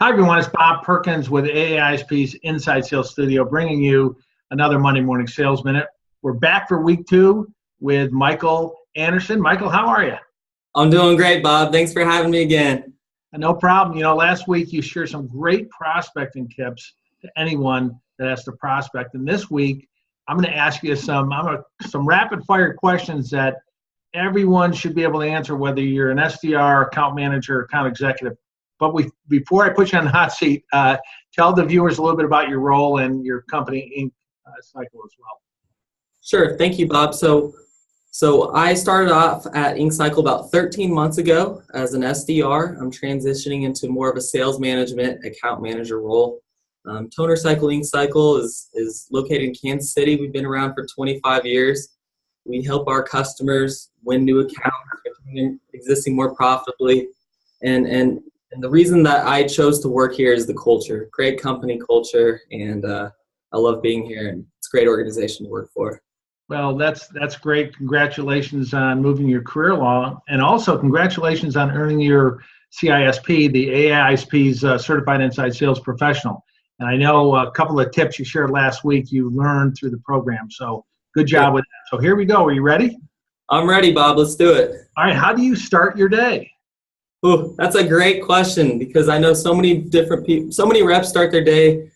Hi, everyone. It's Bob Perkins with AISP's Inside Sales Studio, bringing you another Monday Morning Sales Minute. We're back for week 2 with Michael Anderson. Michael, how are you? I'm doing great, Bob. Thanks for having me again. No problem. Last week you shared some great prospecting tips to anyone that has to prospect. And this week, I'm going to ask you some rapid fire questions that everyone should be able to answer, whether you're an SDR, account manager, account executive. But before I put you on the hot seat, tell the viewers a little bit about your role and your company, InkCycle, as well. Sure. Thank you, Bob. So I started off at InkCycle about 13 months ago as an SDR. I'm transitioning into more of a sales management account manager role. Toner Cycle InkCycle is located in Kansas City. We've been around for 25 years. We help our customers win new accounts, making existing more profitably, and the reason that I chose to work here is the culture, great company culture, and I love being here, and it's a great organization to work for. Well, that's great. Congratulations on moving your career along, and also congratulations on earning your CISP, the AISP's Certified Inside Sales Professional. And I know a couple of tips you shared last week you learned through the program, so good job with that. So here we go. Are you ready? I'm ready, Bob. Let's do it. All right. How do you start your day? Ooh, that's a great question because I know so many different people, so many reps start their day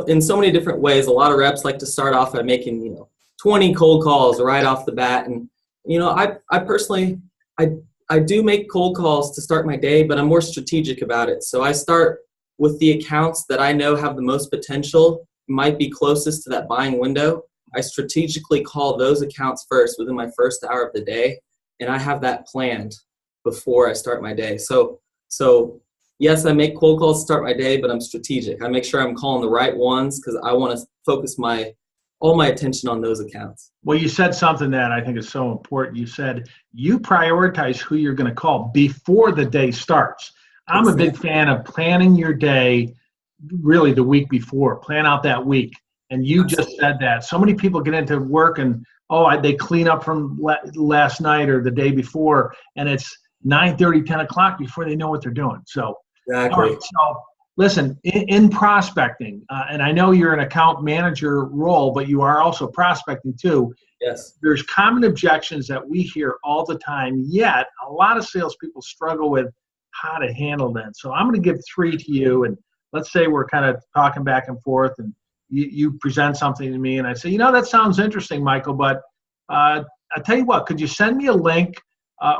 in so many different ways. A lot of reps like to start off by making 20 cold calls right off the bat, and I personally I do make cold calls to start my day, but I'm more strategic about it. So I start with the accounts that I know have the most potential, might be closest to that buying window. I strategically call those accounts first within my first hour of the day, and I have that planned before I start my day. So yes, I make cold calls to start my day, but I'm strategic. I make sure I'm calling the right ones because I want to focus all my attention on those accounts. Well, you said something that I think is so important. You said you prioritize who you're going to call before the day starts. I'm a big fan of planning your day really the week before. Plan out that week. And you just said that. So many people get into work and, they clean up from last night or the day before, and it's 9:30, 10 o'clock before they know what they're doing. So, exactly. All right, so listen, in prospecting, and I know you're an account manager role, but you are also prospecting too. Yes. There's common objections that we hear all the time, yet a lot of salespeople struggle with how to handle that. So I'm going to give 3 to you, and let's say we're kind of talking back and forth, and you present something to me, and I say, that sounds interesting, Michael, but I'll tell you what, could you send me a link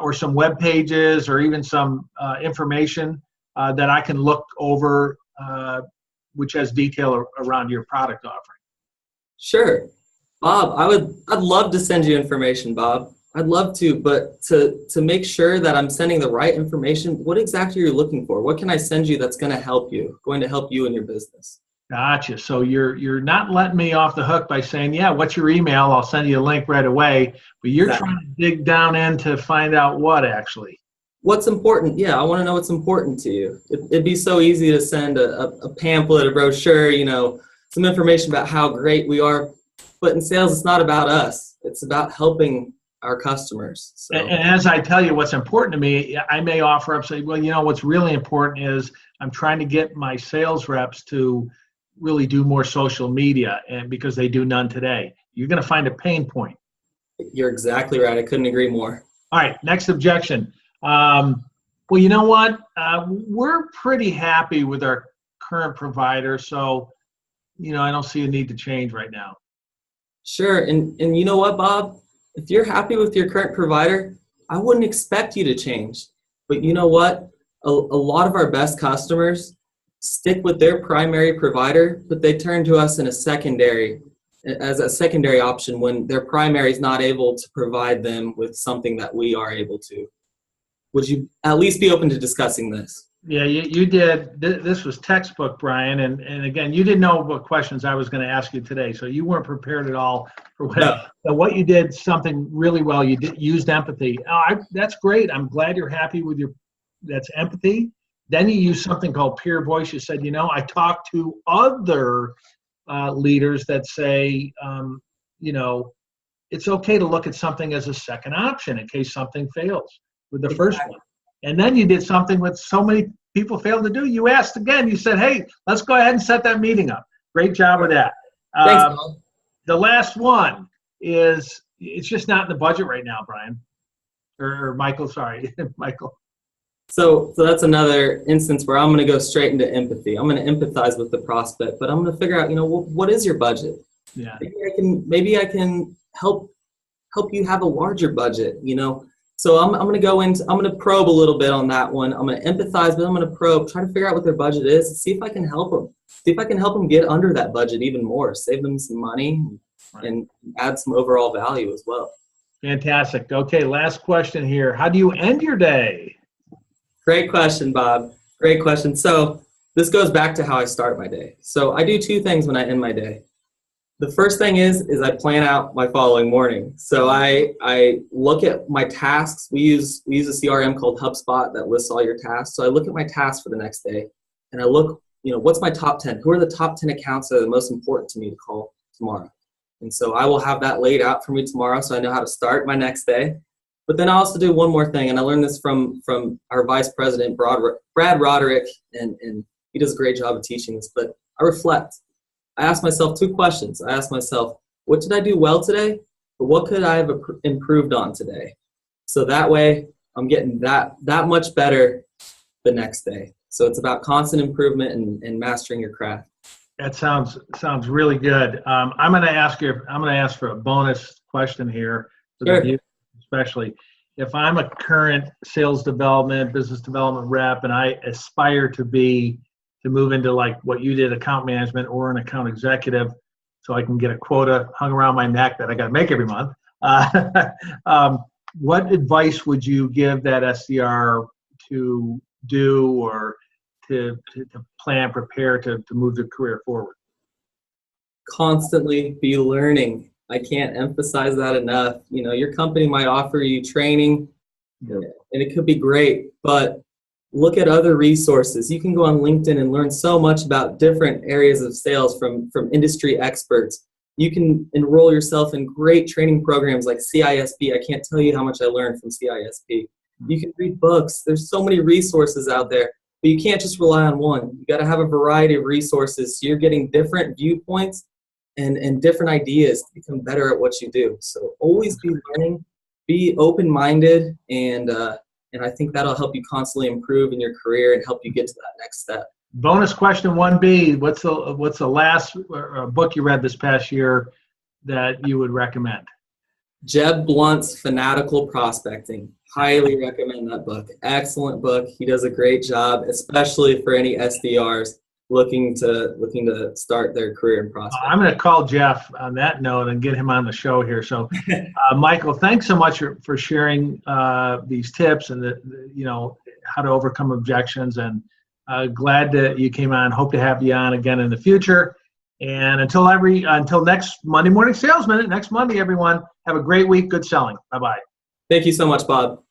or some web pages or even some information that I can look over, which has detail around your product offering? Sure. Bob, I'd love to send you information, Bob. I'd love to, but to make sure that I'm sending the right information, what exactly are you looking for? What can I send you that's going to help you in your business? Gotcha. So you're not letting me off the hook by saying, what's your email? I'll send you a link right away. But you're trying to dig down in to find out what actually. What's important? Yeah, I want to know what's important to you. It'd be so easy to send a pamphlet, a brochure, some information about how great we are. But in sales, it's not about us. It's about helping our customers. So. And as I tell you what's important to me, I may offer up, say, well, what's really important is I'm trying to get my sales reps to really do more social media, and because they do none today. You're going to find a pain point. You're exactly right. I couldn't agree more. All right, next objection. Well, you know what? We're pretty happy with our current provider, so I don't see a need to change right now. Sure, and you know what, Bob? If you're happy with your current provider, I wouldn't expect you to change. But you know what? A lot of our best customers stick with their primary provider, but they turn to us as a secondary option when their primary is not able to provide them with something that we are able to. Would you at least be open to discussing this? Yeah, you did. This was textbook, Brian, and again, you didn't know what questions I was going to ask you today, so you weren't prepared at all for what. No. So what you did, something really well. You used empathy. That's great. I'm glad you're happy with that's empathy. Then you use something called peer voice. You said, I talked to other leaders that say, it's okay to look at something as a second option in case something fails with the first one. And then you did something with so many people fail to do. You asked again. You said, hey, let's go ahead and set that meeting up. Great job with that. Thanks, Bob. The last one is, it's just not in the budget right now, Brian. Or Michael, sorry, Michael. So that's another instance where I'm going to go straight into empathy. I'm going to empathize with the prospect, but I'm going to figure out, what is your budget? Yeah. Maybe I can help you have a larger budget, So I'm going to I'm going to probe a little bit on that one. I'm going to empathize, but I'm going to probe, try to figure out what their budget is, and see if I can help them. See if I can help them get under that budget even more, save them some money, and add some overall value as well. Fantastic. Okay, last question here. How do you end your day? Great question, Bob. Great question. So this goes back to how I start my day. So I do two things when I end my day. The first thing is I plan out my following morning. So I look at my tasks. We use a CRM called HubSpot that lists all your tasks. So I look at my tasks for the next day, and I look, what's my top 10? Who are the top 10 accounts that are the most important to me to call tomorrow? And so I will have that laid out for me tomorrow, so I know how to start my next day. But then I also do one more thing, and I learned this from our vice president, Brad Roderick, and he does a great job of teaching this. But I reflect. I ask myself two questions. I ask myself, what did I do well today? Or what could I have improved on today? So that way, I'm getting that much better the next day. So it's about constant improvement and mastering your craft. That sounds really good. I'm going to ask for a bonus question here, for the viewers especially. If I'm a current sales development, business development rep, and I aspire to move into like what you did, account management or an account executive, so I can get a quota hung around my neck that I got to make every month. What advice would you give that SDR to do, or to plan, prepare to move their career forward? Constantly be learning. I can't emphasize that enough. Your company might offer you training, and it could be great, but look at other resources. You can go on LinkedIn and learn so much about different areas of sales from industry experts. You can enroll yourself in great training programs like CISP. I can't tell you how much I learned from CISP. You can read books. There's so many resources out there, but you can't just rely on one. You got to have a variety of resources, so you're getting different viewpoints and different ideas to become better at what you do. So always be learning, be open-minded, and I think that'll help you constantly improve in your career and help you get to that next step. Bonus question 1B, what's the last book you read this past year that you would recommend? Jeb Blunt's Fanatical Prospecting. Highly recommend that book. Excellent book. He does a great job, especially for any SDRs looking to start their career in prospecting. I'm going to call Jeff on that note and get him on the show here. So, Michael, thanks so much for sharing these tips and how to overcome objections. And glad that you came on. Hope to have you on again in the future. And until next Monday Morning Sales Minute, next Monday, everyone, have a great week. Good selling. Bye-bye. Thank you so much, Bob.